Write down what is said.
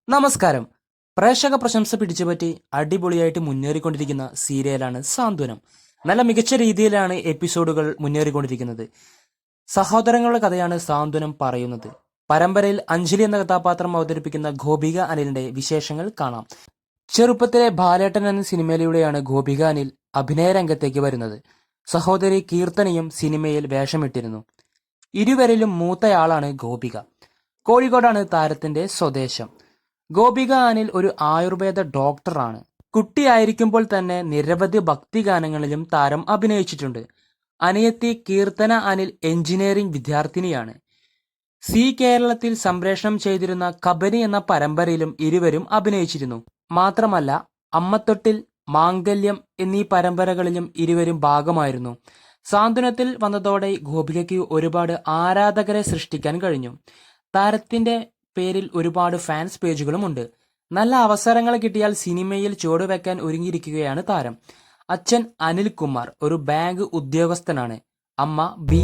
നമസ്കാരം. പ്രേക്ഷക പ്രശംസ പിടിച്ചുപറ്റി അടിപൊളിയായിട്ട് മുന്നേറിക്കൊണ്ടിരിക്കുന്ന സീരിയലാണ് സാന്ത്വനം. നല്ല മികച്ച രീതിയിലാണ് എപ്പിസോഡുകൾ മുന്നേറിക്കൊണ്ടിരിക്കുന്നത്. സഹോദരങ്ങളുടെ കഥയാണ് സാന്ത്വനം പറയുന്നത്. പരമ്പരയിൽ അഞ്ജലി എന്ന കഥാപാത്രം അവതരിപ്പിക്കുന്ന ഗോപിക അനിലിന്റെ വിശേഷങ്ങൾ കാണാം. ചെറുപ്പത്തിലെ ബാലേട്ടൻ എന്ന സിനിമയിലൂടെയാണ് ഗോപിക അനിൽ അഭിനയ രംഗത്തേക്ക് വരുന്നത്. സഹോദരി കീർത്തനയും സിനിമയിൽ വേഷമിട്ടിരുന്നു. ഇരുവരിലും മൂത്തയാളാണ് ഗോപിക. കോഴിക്കോടാണ് താരത്തിന്റെ സ്വദേശം. ഗോപിക അനിൽ ഒരു ആയുർവേദ ഡോക്ടറാണ്. കുട്ടിയായിരിക്കുമ്പോൾ തന്നെ നിരവധി ഭക്തിഗാനങ്ങളിലും താരം അഭിനയിച്ചിട്ടുണ്ട്. അനിയത്തി കീർത്തന അനിൽ എഞ്ചിനീയറിംഗ് വിദ്യാർത്ഥിനിയാണ്. കേരളത്തിൽ സംപ്രേഷണം ചെയ്തിരുന്ന കബനി എന്ന പരമ്പരയിലും ഇരുവരും അഭിനയിച്ചിരുന്നു. മാത്രമല്ല അമ്മത്തൊട്ടിൽ, മാംഗല്യം എന്നീ പരമ്പരകളിലും ഇരുവരും ഭാഗമായിരുന്നു. സാന്ത്വനത്തിൽ വന്നതോടെ ഗോപികയ്ക്ക് ഒരുപാട് ആരാധകരെ സൃഷ്ടിക്കാൻ കഴിഞ്ഞു. താരത്തിന്റെ പേരിൽ ഒരുപാട് ഫാൻസ് പേജുകളുമുണ്ട്. നല്ല അവസരങ്ങൾ കിട്ടിയാൽ സിനിമയിൽ ചുവടുവെക്കാൻ ഒരുങ്ങിയിരിക്കുകയാണ് താരം. അച്ഛൻ അനിൽകുമാർ ഒരു ബാങ്ക് ഉദ്യോഗസ്ഥനാണ്. അമ്മ ബി